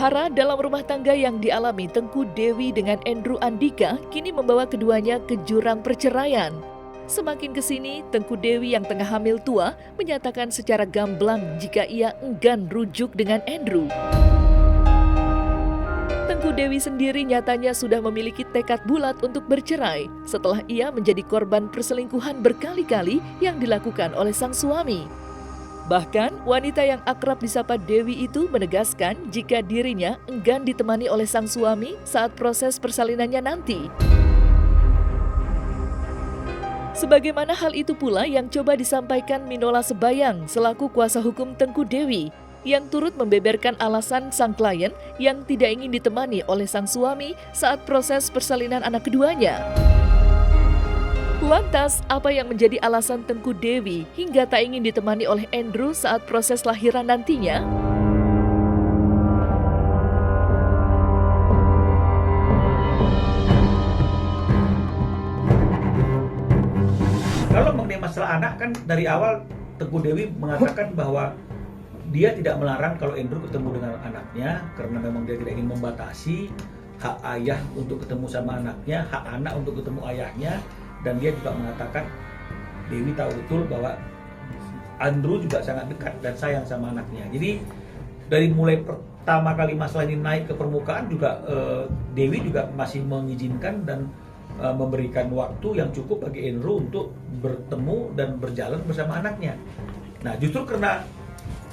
Hara-hara dalam rumah tangga yang dialami Tengku Dewi dengan Andrew Andika kini membawa keduanya ke jurang perceraian. Semakin kesini, Tengku Dewi yang tengah hamil tua menyatakan secara gamblang jika ia enggan rujuk dengan Andrew. Tengku Dewi sendiri nyatanya sudah memiliki tekad bulat untuk bercerai setelah ia menjadi korban perselingkuhan berkali-kali yang dilakukan oleh sang suami. Bahkan, wanita yang akrab disapa Dewi itu menegaskan jika dirinya enggan ditemani oleh sang suami saat proses persalinannya nanti. Sebagaimana hal itu pula yang coba disampaikan Minola Sebayang selaku kuasa hukum Tengku Dewi, yang turut membeberkan alasan sang klien yang tidak ingin ditemani oleh sang suami saat proses persalinan anak keduanya. Lantas, apa yang menjadi alasan Tengku Dewi hingga tak ingin ditemani oleh Andrew saat proses lahiran nantinya? Kalau mengenai masalah anak kan dari awal Tengku Dewi mengatakan bahwa dia tidak melarang kalau Andrew ketemu dengan anaknya karena memang dia tidak ingin membatasi hak ayah untuk ketemu sama anaknya, hak anak untuk ketemu ayahnya. Dan dia juga mengatakan Dewi tahu betul bahwa Andrew juga sangat dekat dan sayang sama anaknya. Jadi dari mulai pertama kali masalah ini naik ke permukaan juga Dewi juga masih mengizinkan dan memberikan waktu yang cukup bagi Andrew untuk bertemu dan berjalan bersama anaknya. Nah justru karena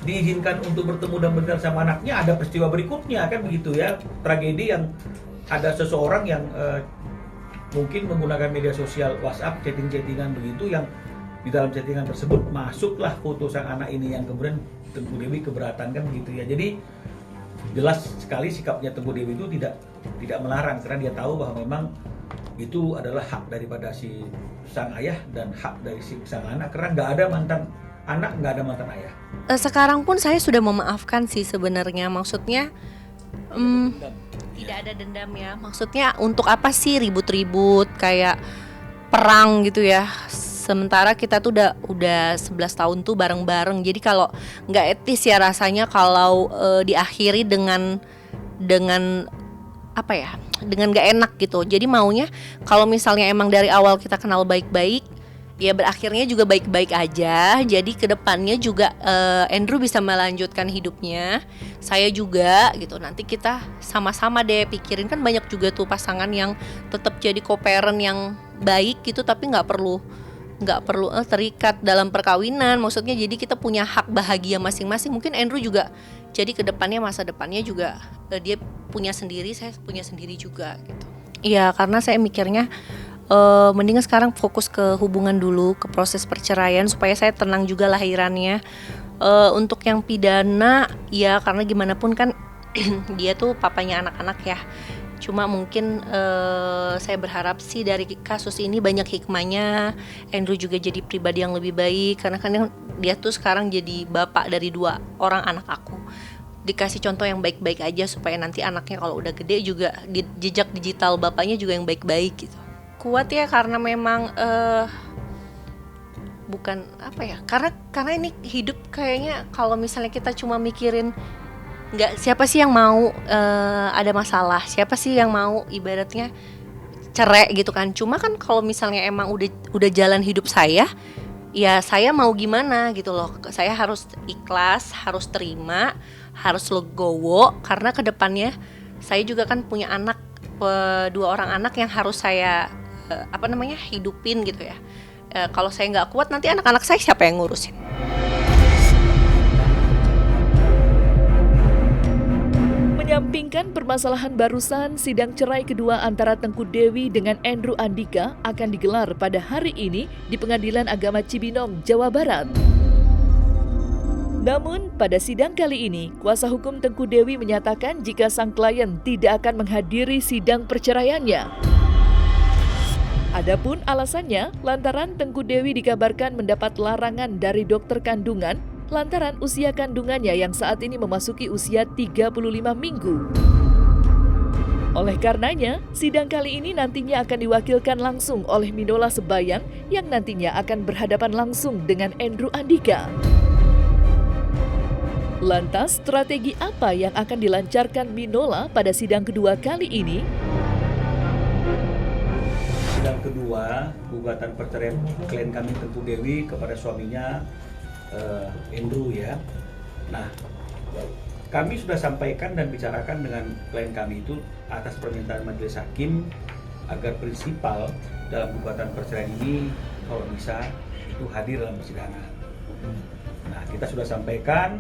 diizinkan untuk bertemu dan berjalan sama anaknya ada peristiwa berikutnya kan begitu ya, tragedi yang ada seseorang yang mungkin menggunakan media sosial WhatsApp, chatting-chattingan begitu yang di dalam chattingan tersebut masuklah foto sang anak ini yang kemudian Tengku Dewi keberatan kan begitu ya. Jadi jelas sekali sikapnya Tengku Dewi itu tidak melarang karena dia tahu bahwa memang itu adalah hak daripada si sang ayah dan hak dari si sang anak karena nggak ada mantan anak, nggak ada mantan ayah. Sekarang pun saya sudah memaafkan sih sebenarnya, maksudnya tidak ada dendam ya. Maksudnya untuk apa sih ribut-ribut kayak perang gitu ya. Sementara kita tuh udah 11 tahun tuh bareng-bareng. Jadi kalau nggak etis ya rasanya kalau diakhiri dengan apa ya? Dengan nggak enak gitu. Jadi maunya kalau misalnya emang dari awal kita kenal baik-baik, ya berakhirnya juga baik-baik aja. Jadi kedepannya juga Andrew bisa melanjutkan hidupnya, saya juga gitu. Nanti kita sama-sama deh pikirin, kan banyak juga tuh pasangan yang tetap jadi co-parent yang baik gitu, tapi nggak perlu terikat dalam perkawinan. Maksudnya jadi kita punya hak bahagia masing-masing. Mungkin Andrew juga jadi kedepannya, masa depannya juga dia punya sendiri, saya punya sendiri juga gitu. Iya, karena saya mikirnya mendingan sekarang fokus ke hubungan dulu, ke proses perceraian supaya saya tenang juga lahirannya. Untuk yang pidana ya karena gimana pun kan dia tuh papanya anak-anak ya. Cuma mungkin saya berharap sih dari kasus ini banyak hikmahnya, Andrew juga jadi pribadi yang lebih baik karena kan dia tuh sekarang jadi bapak dari 2 orang anak aku. Dikasih contoh yang baik-baik aja supaya nanti anaknya kalau udah gede juga jejak digital bapaknya juga yang baik-baik gitu. Kuat ya karena memang bukan apa ya, karena ini hidup kayaknya kalau misalnya kita cuma mikirin nggak, siapa sih yang mau ada masalah, siapa sih yang mau ibaratnya cerai gitu kan. Cuma kan kalau misalnya emang udah jalan hidup saya, ya saya mau gimana gitu loh. Saya harus ikhlas, harus terima, harus legowo karena kedepannya saya juga kan punya anak, 2 orang anak yang harus saya hidupin gitu ya. Kalau saya nggak kuat nanti anak-anak saya siapa yang ngurusin? Menyampingkan permasalahan barusan, sidang cerai kedua antara Tengku Dewi dengan Andrew Andika akan digelar pada hari ini di Pengadilan Agama Cibinong, Jawa Barat. Namun, pada sidang kali ini, kuasa hukum Tengku Dewi menyatakan jika sang klien tidak akan menghadiri sidang perceraiannya. Adapun alasannya, lantaran Tengku Dewi dikabarkan mendapat larangan dari dokter kandungan lantaran usia kandungannya yang saat ini memasuki usia 35 minggu. Oleh karenanya, sidang kali ini nantinya akan diwakilkan langsung oleh Minola Sebayang yang nantinya akan berhadapan langsung dengan Andrew Andika. Lantas, strategi apa yang akan dilancarkan Minola pada sidang kedua kali ini? Sidang kedua, gugatan perceraian klien kami Tengku Dewi kepada suaminya Andrew ya. Nah, kami sudah sampaikan dan bicarakan dengan klien kami itu atas permintaan majelis hakim agar prinsipal dalam gugatan perceraian ini kalau bisa itu hadir dalam persidangan. Nah, kita sudah sampaikan,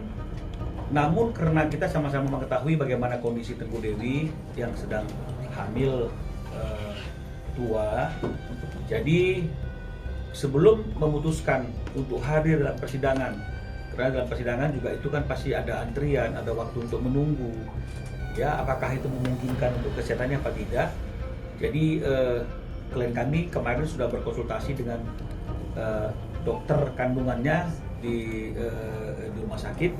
namun karena kita sama-sama mengetahui bagaimana kondisi Tengku Dewi yang sedang hamil tua, jadi sebelum memutuskan untuk hadir dalam persidangan, karena dalam persidangan juga itu kan pasti ada antrian, ada waktu untuk menunggu, ya apakah itu memungkinkan untuk kesehatannya apa tidak. Jadi klien kami kemarin sudah berkonsultasi dengan dokter kandungannya di rumah sakit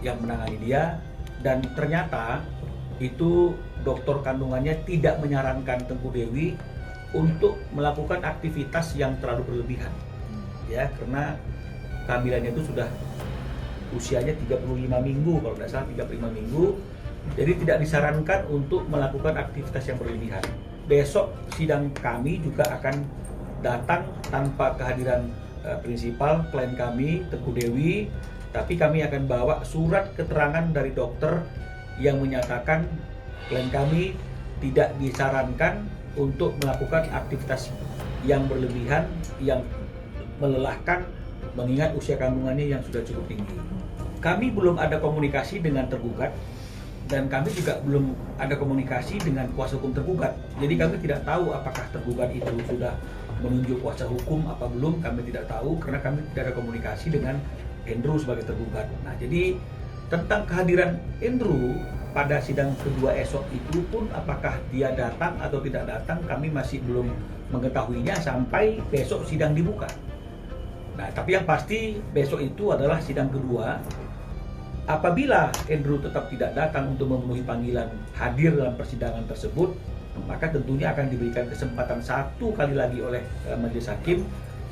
yang menangani dia, dan ternyata itu dokter kandungannya tidak menyarankan Tengku Dewi untuk melakukan aktivitas yang terlalu berlebihan, ya karena kehamilannya itu sudah usianya 35 minggu kalau tidak salah 35 minggu, jadi tidak disarankan untuk melakukan aktivitas yang berlebihan. Besok sidang kami juga akan datang tanpa kehadiran prinsipal klien kami Tengku Dewi, tapi kami akan bawa surat keterangan dari dokter yang menyatakan klien kami tidak disarankan untuk melakukan aktivitas yang berlebihan, yang melelahkan, mengingat usia kandungannya yang sudah cukup tinggi. Kami belum ada komunikasi dengan tergugat, dan kami juga belum ada komunikasi dengan kuasa hukum tergugat. Jadi kami tidak tahu apakah tergugat itu sudah menunjuk kuasa hukum apa belum, kami tidak tahu karena kami tidak ada komunikasi dengan Andrew sebagai tergugat. Nah, jadi tentang kehadiran Andrew pada sidang kedua esok itu pun apakah dia datang atau tidak datang kami masih belum mengetahuinya sampai besok sidang dibuka. Nah, tapi yang pasti besok itu adalah sidang kedua. Apabila Andrew tetap tidak datang untuk memenuhi panggilan hadir dalam persidangan tersebut, maka tentunya akan diberikan kesempatan satu kali lagi oleh majelis hakim,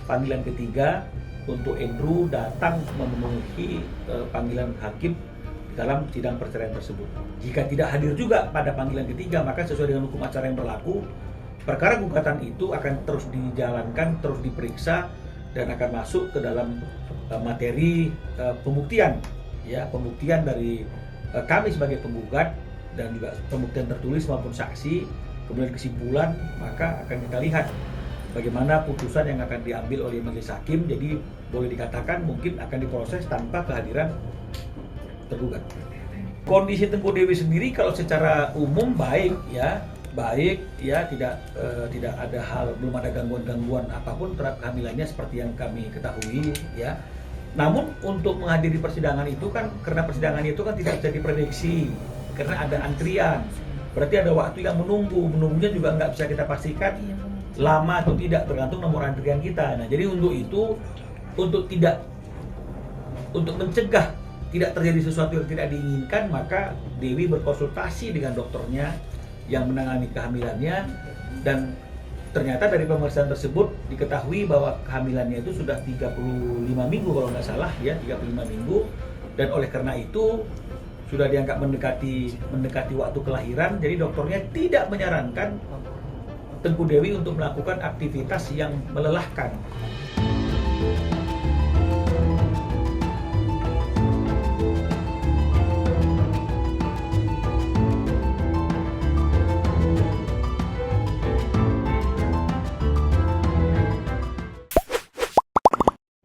panggilan ketiga untuk Andrew datang memenuhi panggilan hakim dalam sidang perceraian tersebut. Jika tidak hadir juga pada panggilan ketiga, maka sesuai dengan hukum acara yang berlaku, perkara gugatan itu akan terus dijalankan, terus diperiksa, dan akan masuk ke dalam materi pembuktian, ya pembuktian dari kami sebagai penggugat dan juga pembuktian tertulis maupun saksi. Kemudian kesimpulan, maka akan kita lihat bagaimana putusan yang akan diambil oleh majelis hakim. Jadi boleh dikatakan mungkin akan diproses tanpa kehadiran tergugat. Kondisi Tengku Dewi sendiri kalau secara umum baik ya, tidak ada hal, belum ada gangguan-gangguan apapun terhadap kehamilannya seperti yang kami ketahui ya. Namun untuk menghadiri persidangan itu kan, karena persidangannya itu kan tidak bisa diprediksi karena ada antrian. Berarti ada waktu yang menunggunya juga nggak bisa kita pastikan lama atau tidak, tergantung nomor antrian kita. Nah, jadi untuk itu, untuk mencegah tidak terjadi sesuatu yang tidak diinginkan, maka Dewi berkonsultasi dengan dokternya yang menangani kehamilannya, dan ternyata dari pemeriksaan tersebut diketahui bahwa kehamilannya itu sudah 35 minggu kalau nggak salah ya, 35 minggu, dan oleh karena itu sudah dianggap mendekati waktu kelahiran. Jadi dokternya tidak menyarankan Tengku Dewi untuk melakukan aktivitas yang melelahkan.